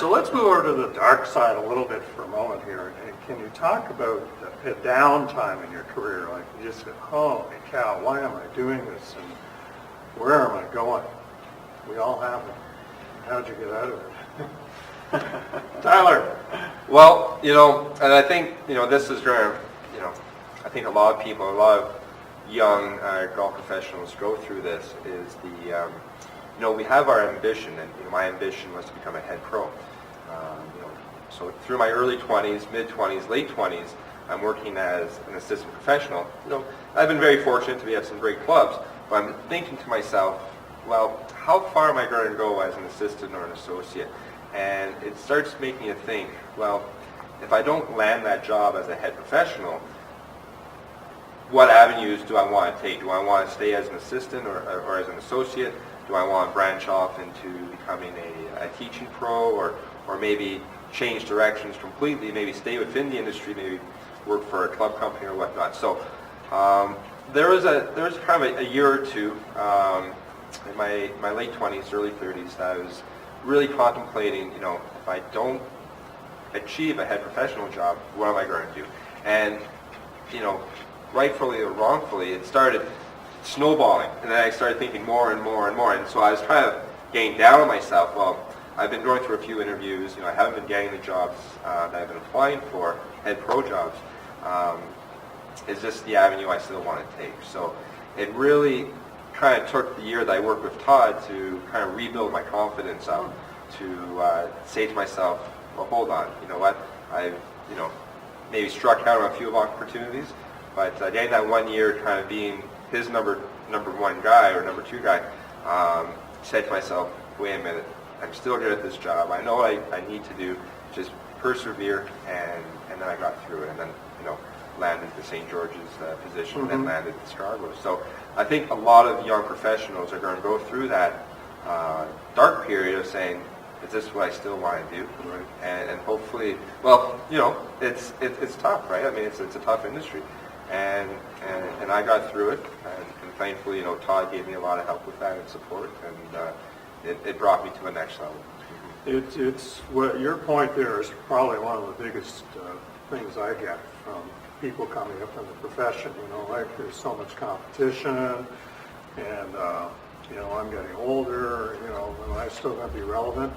So let's move over to the dark side a little bit for a moment here. And can you talk about a downtime in your career? Like you just said, holy cow, why am I doing this? And where am I going? We all have them. How'd you get out of it? Tyler. Well, and I think, this is where, I think a lot of people, a lot of young golf professionals go through this is we have our ambition, and my ambition was to become a head pro. So through my early 20s, mid-20s, late 20s, I'm working as an assistant professional. I've been very fortunate to be at some great clubs, but I'm thinking to myself, well, how far am I going to go as an assistant or an associate? And it starts making you think, well, if I don't land that job as a head professional, what avenues do I want to take? Do I want to stay as an assistant or as an associate? Do I want to branch off into becoming a teaching pro or maybe change directions completely, maybe stay within the industry, maybe work for a club company or whatnot? So there was kind of a year or two in my late 20s, early 30s that I was really contemplating, if I don't achieve a head professional job, what am I going to do? And, rightfully or wrongfully, it started snowballing. And then I started thinking more and more and more. And so I was trying to gain down on myself. Well, I've been going through a few interviews. I haven't been getting the jobs that I've been applying for, head pro jobs. Is this the avenue I still want to take? So it really kind of took the year that I worked with Todd to kind of rebuild my confidence up, to say to myself, well, hold on, you know what, I've, maybe struck out on a few opportunities, but getting that 1 year kind of being his number one guy or number two guy, said to myself, wait a minute, I'm still good at this job. I know what I need to do, just persevere, and then I got through it, and then, landed the St. George's position, and then landed the Scarborough. So I think a lot of young professionals are going to go through that dark period of saying, is this what I still want to do? Right. And hopefully, well, it's tough, right? I mean, it's a tough industry, and I got through it, and thankfully, Todd gave me a lot of help with that and support, and it brought me to the next level. It's what your point there is probably one of the biggest things I get from people coming up in the profession. Like there's so much competition, and I'm getting older. Am I still going to be relevant?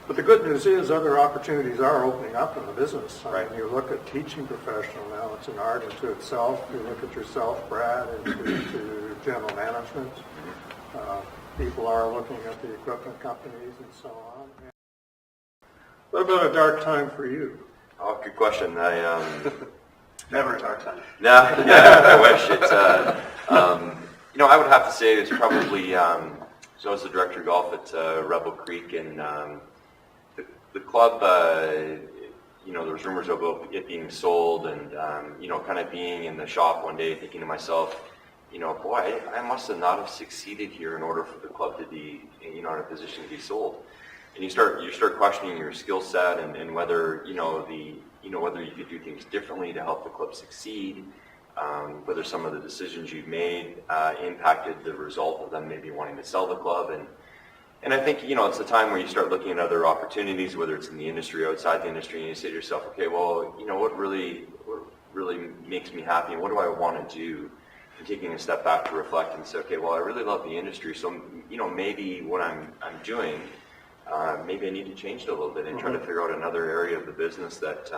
But the good news is other opportunities are opening up in the business. Right. I mean, you look at teaching professional now; it's an art unto itself. You look at yourself, Brad, into general management. People are looking at the equipment companies and so on. What about a dark time for you? Oh, good question. Never a dark time. No, I wish. It's, I would have to say it's probably, so I was the director of golf at Rebel Creek, and the club, there was rumors about it being sold, and, kind of being in the shop one day thinking to myself, boy, I must have not have succeeded here in order for the club to be, in a position to be sold. And you start questioning your skill set and whether, whether you could do things differently to help the club succeed, whether some of the decisions you've made impacted the result of them maybe wanting to sell the club. And I think, it's a time where you start looking at other opportunities, whether it's in the industry or outside the industry, and you say to yourself, okay, well, what really makes me happy and what do I want to do? And taking a step back to reflect and say, okay, well, I really love the industry, so, maybe what I'm doing, maybe I need to change it a little bit and try to figure out another area of the business that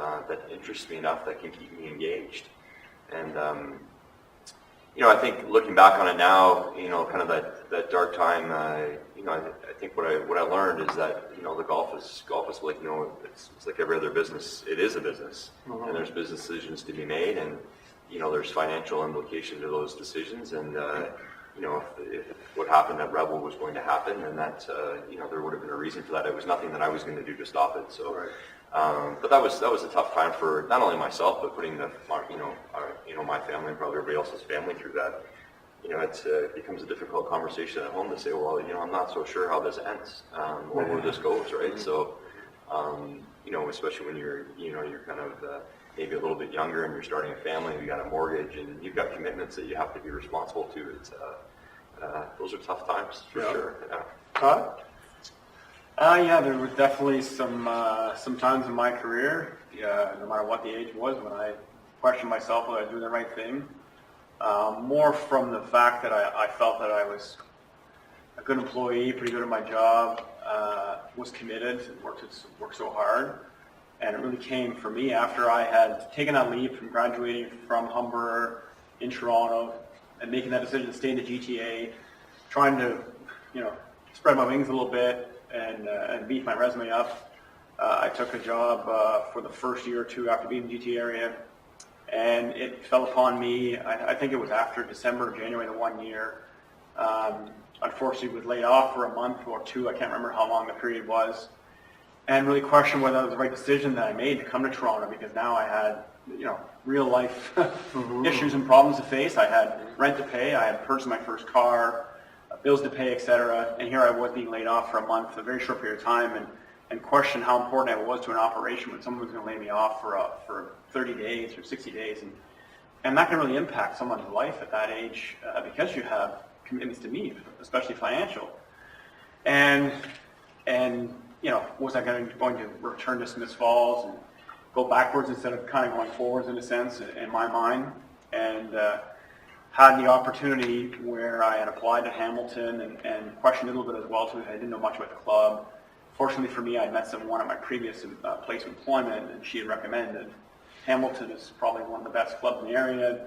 interests me enough that can keep me engaged. And I think looking back on it now, kind of that dark time, I think what I learned is that the golf is like it's like every other business. It is a business, and there's business decisions to be made, and there's financial implication to those decisions, and if what happened at Rebel was going to happen, and that there would have been a reason for that. It was nothing that I was going to do to stop it. So, right. But that was a tough time for not only myself, but putting my family and probably everybody else's family through that. It becomes a difficult conversation at home to say, well, I'm not so sure how this ends or where this goes, right? So, especially when you're kind of maybe a little bit younger and you're starting a family, you got a mortgage and you've got commitments that you have to be responsible to. It's those are tough times for sure. Yeah. Todd? Yeah, there were definitely some times in my career, no matter what the age was, when I questioned myself whether I was doing the right thing. More from the fact that I felt that I was a good employee, pretty good at my job, was committed, worked so hard. And it really came for me after I had taken that leap from graduating from Humber in Toronto and making that decision to stay in the GTA, trying to, spread my wings a little bit and beef my resume up. I took a job for the first year or two after being in the GTA area, and it fell upon me. I think it was after December or January, the 1 year. Unfortunately, was laid off for a month or two. I can't remember how long the period was, and really questioned whether it was the right decision that I made to come to Toronto, because now I had, real life issues and problems to face. I had rent to pay. I had purchased my first car, bills to pay, etc. And here I was being laid off for a month, a very short period of time, and questioned how important it was to an operation when someone was going to lay me off for 30 days or 60 days. And that can really impact someone's life at that age because you have commitments to meet, especially financial. And was I going to return to Smiths Falls and go backwards instead of kind of going forwards in a sense in my mind? And had the opportunity where I had applied to Hamilton and questioned a little bit as well too. I didn't know much about the club. Fortunately for me, I met someone at my previous place of employment, and she had recommended Hamilton is probably one of the best clubs in the area.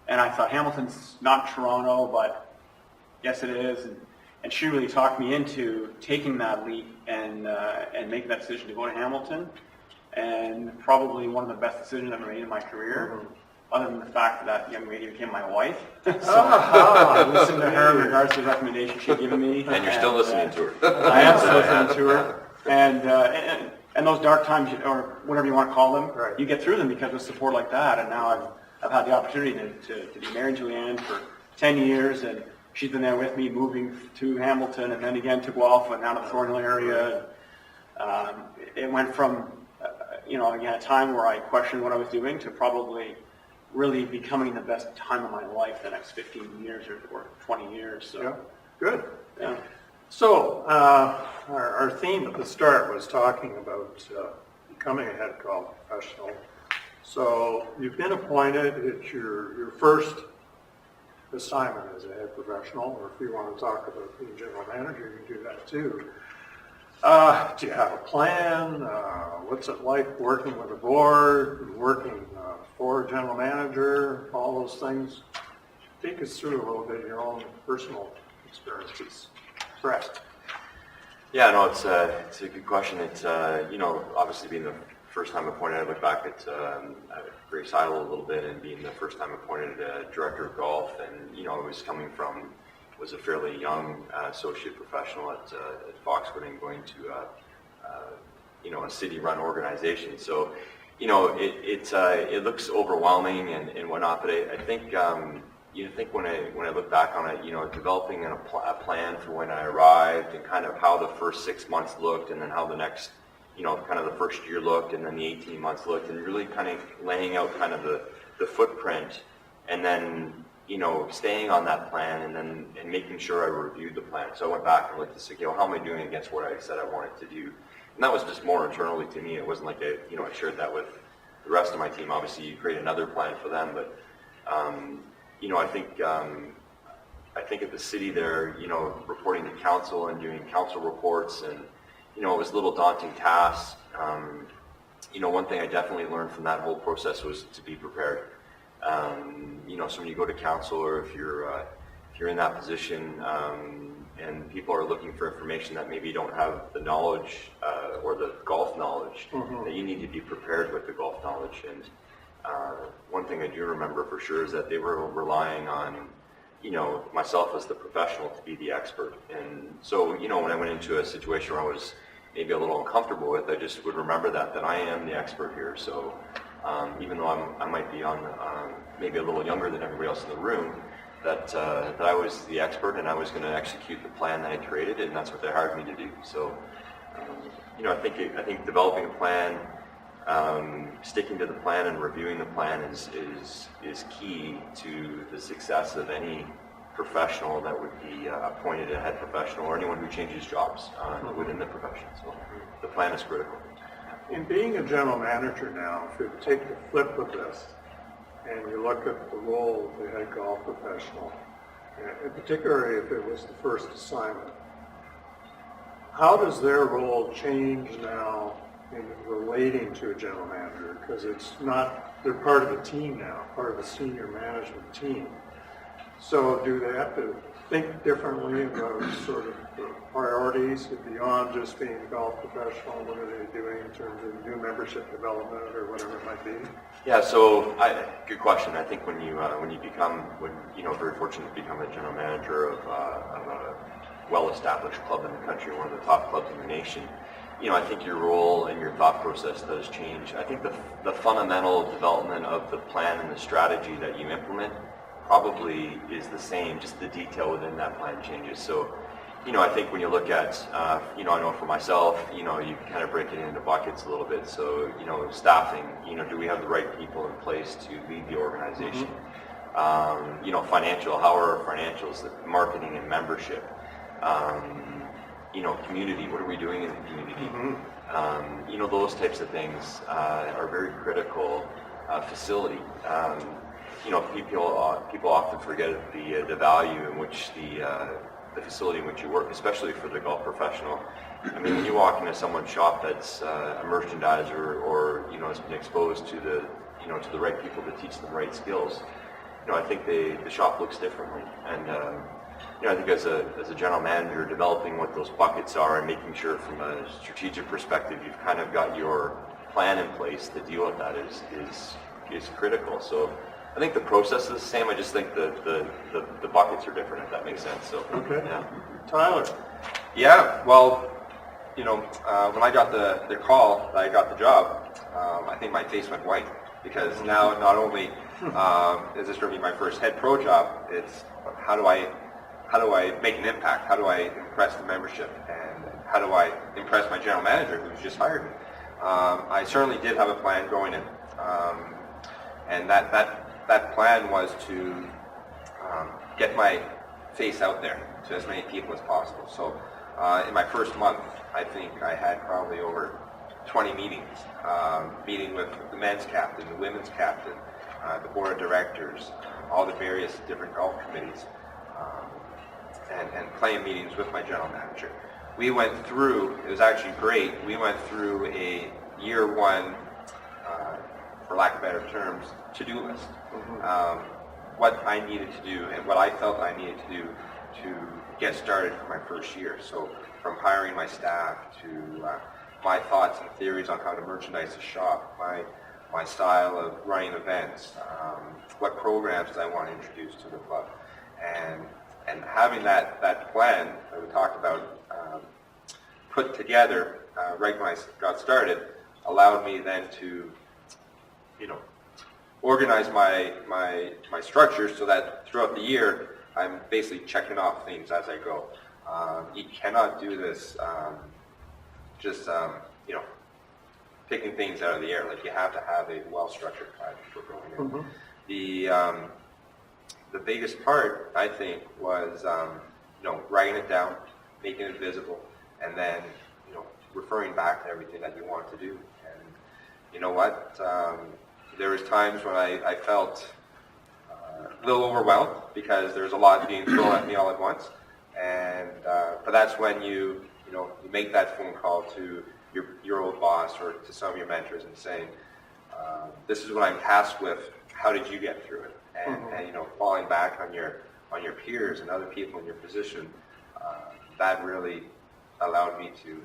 And I thought, Hamilton's not Toronto, but yes it is. And she really talked me into taking that leap and making that decision to go to Hamilton. And probably one of the best decisions I've ever made in my career, other than the fact that young lady became my wife. So I listened to her in regards to the recommendation she'd given me. And you're still listening to her. I am still listening to her. And those dark times, or whatever you want to call them, Right. you get through them because of support like that. And now I've had the opportunity to be married to Leanne for 10 years, and she's been there with me, moving to Hamilton, and then again to Guelph, and now to the Thornhill area. It went from, again, a time where I questioned what I was doing to probably really becoming the best time of my life the next 15 years or 20 years. So, Yeah, good. yeah. So, our theme at the start was talking about becoming a head golf professional. So, you've been appointed. It's your first assignment as a head professional, or if you want to talk about being general manager, you can do that too. Do you have a plan? What's it like working with a board, working for a general manager, all those things? Take us through a little bit of your own personal experiences. Correct. Yeah, no, it's a good question. It's, obviously being the first time appointed, I look back at Grace Idle a little bit, and being the first time appointed director of golf, and, I was a fairly young associate professional at Foxwood and going to, a city-run organization. So, it looks overwhelming and whatnot, but I think, when I look back on it, developing a plan for when I arrived and kind of how the first 6 months looked, and then how the next, kind of the first year looked, and then the 18 months looked, and really kind of laying out kind of the footprint, and then, staying on that plan, and making sure I reviewed the plan. So I went back and looked to see, how am I doing against what I said I wanted to do? And that was just more internally to me. It wasn't like I shared that with the rest of my team. Obviously, you create another plan for them, but I think at the city there, reporting to council and doing council reports, and it was a little daunting task. One thing I definitely learned from that whole process was to be prepared. So when you go to council, or if you're in that position, and people are looking for information that maybe you don't have the knowledge or the golf knowledge, that you need to be prepared with the golf knowledge. And one thing I do remember for sure is that they were relying on, myself as the professional to be the expert. And so, when I went into a situation where I was maybe a little uncomfortable with, I just would remember that I am the expert here. So even though I might be on maybe a little younger than everybody else in the room, that I was the expert, and I was going to execute the plan that I created, and that's what they hired me to do. So, I think developing a plan, sticking to the plan and reviewing the plan is key to the success of any professional that would be appointed a head professional, or anyone who changes jobs within the profession. So the plan is critical. In being a general manager now, if you take the flip of this and you look at the role of the head golf professional, and particularly if it was the first assignment, how does their role change now in relating to a general manager? Because it's not, they're part of the team now, part of the senior management team. So do they have to think differently about sort of the priorities beyond just being a golf professional? What are they doing in terms of new membership development or whatever it might be? Yeah, so good question. I think when you become very fortunate to become a general manager of a well-established club in the country, one of the top clubs in the nation, I think your role and your thought process does change. I think the fundamental development of the plan and the strategy that you implement probably is the same, just the detail within that plan changes. So, I think when you look at, I know for myself, you kind of break it into buckets a little bit. So, staffing, do we have the right people in place to lead the organization? Financial, how are our financials, marketing and membership? Community, what are we doing in the community? Those types of things are very critical. Facility. People often forget the value in which the facility in which you work, especially for the golf professional. I mean, when you walk into someone's shop that's a merchandiser or has been exposed to the right people to teach them the right skills, I think the shop looks differently. And I think as a general manager, developing what those buckets are and making sure from a strategic perspective you've kind of got your plan in place to deal with that is critical. So I think the process is the same. I just think the buckets are different, if that makes sense. So Okay. yeah. Tyler? Yeah, well, when I got the call that I got the job, I think my face went white, because now not only is this going to be my first head pro job, it's how do I make an impact? How do I impress the membership? And how do I impress my general manager who's just hired me? I certainly did have a plan going in, and that plan was to get my face out there to as many people as possible. So in my first month, I think I had probably over 20 meetings, meeting with the men's captain, the women's captain, the board of directors, all the various different golf committees, and playing meetings with my general manager. We went through, it was actually great, we went through a year one, for lack of better terms, to-do list. What I needed to do and what I felt I needed to do to get started for my first year. So from hiring my staff to my thoughts and theories on how to merchandise the shop, my style of running events, what programs I want to introduce to the club, and having that plan that we talked about put together right when I got started allowed me then to organize my structure so that throughout the year I'm basically checking off things as I go. You cannot do this just picking things out of the air. Like, you have to have a well-structured plan before going in. The biggest part, I think, was writing it down, making it visible, and then referring back to everything that you want to do. And you know what? There was times when I felt a little overwhelmed because there's a lot being thrown at me all at once. And but that's when you make that phone call to your old boss or to some of your mentors and saying, this is what I'm tasked with. How did you get through it? And falling back on your peers and other people in your position, that really allowed me to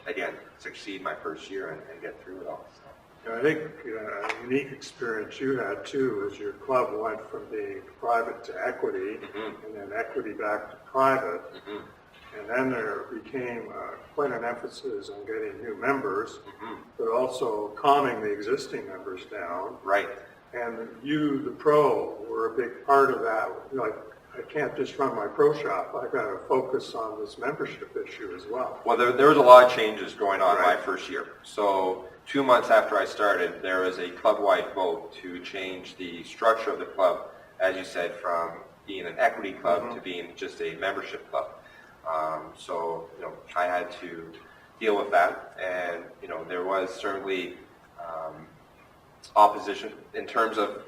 again succeed my first year and get through it all. So. I think a unique experience you had too is your club went from being private to equity, and then equity back to private, and then there became quite an emphasis on getting new members, but also calming the existing members down. Right. And you, the pro, were a big part of that. Like, I can't just run my pro shop. I've got to focus on this membership issue as well. Well, there was a lot of changes going on my first year. So 2 months after I started, there was a club-wide vote to change the structure of the club, as you said, from being an equity club to being just a membership club. So, I had to deal with that, and, there was certainly opposition in terms of,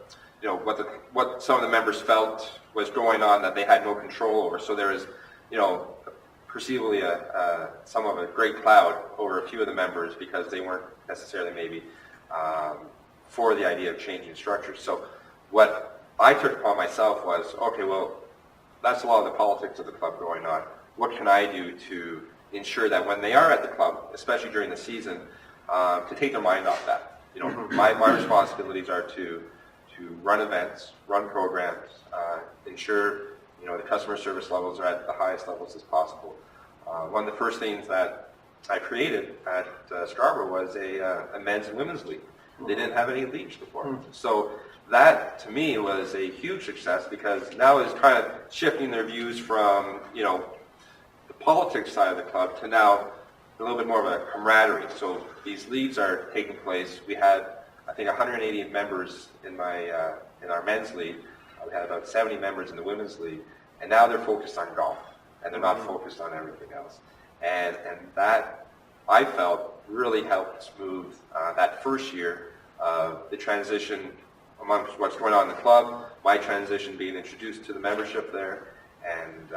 what some of the members felt was going on that they had no control over. So there was, perceivably some of a great cloud over a few of the members because they weren't necessarily maybe for the idea of changing structures. So what I took upon myself was, okay, well, that's a lot of the politics of the club going on. What can I do to ensure that when they are at the club, especially during the season, to take their mind off that? My responsibilities are to run events, run programs, ensure the customer service levels are at the highest levels as possible. One of the first things that I created at Scarborough was a men's and women's league. They didn't have any leagues before. So that, to me, was a huge success because now it's kind of shifting their views from, the politics side of the club to now a little bit more of a camaraderie. So these leagues are taking place. We had, I think, 180 members in our men's league. We had about 70 members in the women's league, and now they're focused on golf, and they're not focused on everything else. And that, I felt, really helped smooth that first year of the transition amongst what's going on in the club, my transition being introduced to the membership there, and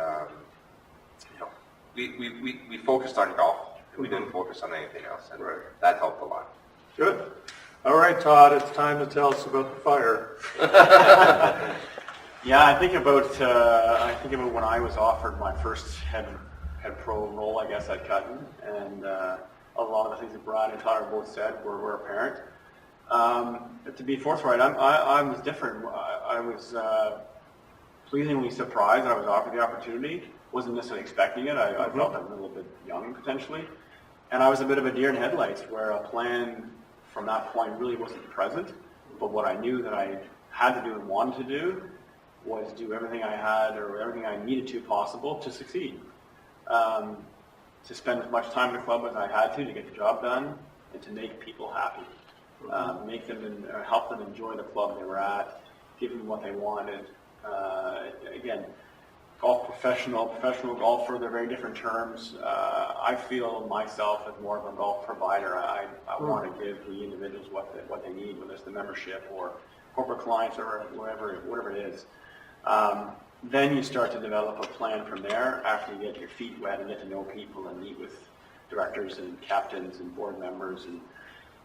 we focused on golf. We didn't focus on anything else, and that helped a lot. Good. All right, Todd, it's time to tell us about the fire. Yeah, I think about when I was offered my first head pro role, I guess, at Cutton, and a lot of the things that Brad and Todd both said were apparent. To be forthright, I was different. I was pleasingly surprised that I was offered the opportunity. Wasn't necessarily expecting it. I felt I was a little bit young potentially, and I was a bit of a deer in headlights, where a plan from that point really wasn't present. But what I knew that I had to do and wanted to do was do everything I had or everything I needed to possible to succeed. To spend as much time in the club as I had to get the job done, and to make people happy. Make them help them enjoy the club they were at, give them what they wanted. Again, golf professional golfer, they're very different terms. I feel myself as more of a golf provider. I want to give the individuals what they need, whether it's the membership or corporate clients or whatever it is. Then you start to develop a plan from there after you get your feet wet and get to know people and meet with directors and captains and board members and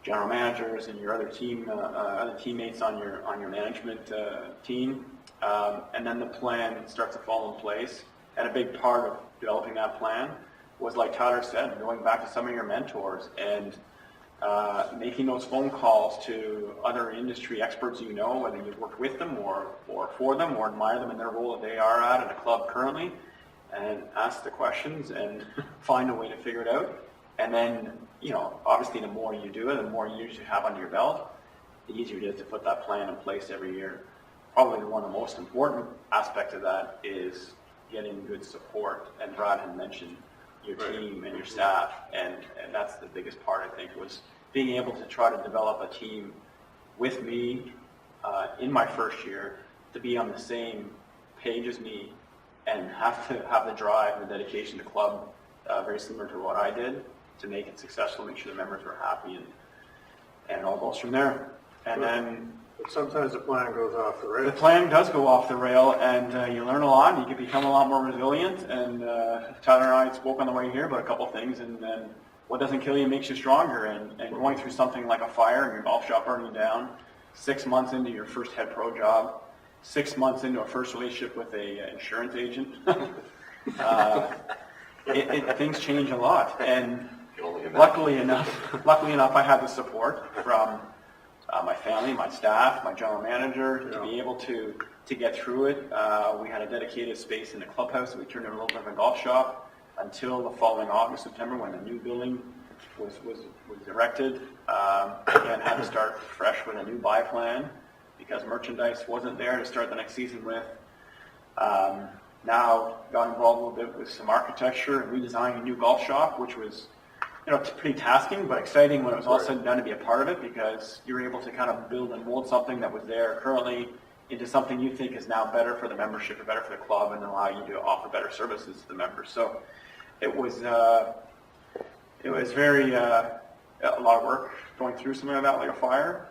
general managers and your other teammates on your management team. And then the plan starts to fall in place. And a big part of developing that plan was, like Tyler said, going back to some of your mentors and making those phone calls to other industry experts whether you've worked with them or for them or admire them in their role that they are at in a club currently, and ask the questions and find a way to figure it out. And then, obviously the more you do it, the more years you have under your belt, the easier it is to put that plan in place every year. Probably one of the most important aspects of that is getting good support. And Brad had mentioned your team and your staff, and that's the biggest part, I think, was being able to try to develop a team with me in my first year to be on the same page as me and have to have the drive and the dedication to club very similar to what I did to make it successful, make sure the members were happy, and it all goes from there. And then But sometimes the plan goes off the rails. the plan does go off the rail, and you learn a lot, and you can become a lot more resilient. And Tyler and I spoke on the way here about a couple things, and then what doesn't kill you makes you stronger. And going through something like a fire in your golf shop burning down, 6 months into your first head pro job, 6 months into a first relationship with a insurance agent, things change a lot. And luckily enough, I had the support from my family, my staff, my general manager to be able to get through it. We had a dedicated space in the clubhouse that we turned into a little bit of a golf shop until the following August, September, when the new building was erected. Again, had to start fresh with a new buy plan because merchandise wasn't there to start the next season with. Now got involved a little bit with some architecture and redesigning a new golf shop, which was it's pretty tasking, but exciting when it was all said and done to be a part of it, because you're able to kind of build and mold something that was there currently into something you think is now better for the membership or better for the club and allow you to offer better services to the members. So it was very, a lot of work going through something like that, like a fire.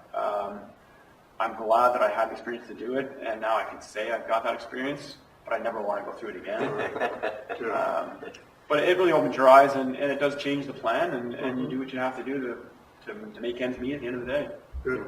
I'm glad that I had the experience to do it, and now I can say I've got that experience, but I never want to go through it again. But it really opens your eyes, and it does change the plan, and you do what you have to do to make ends meet at the end of the day. Good.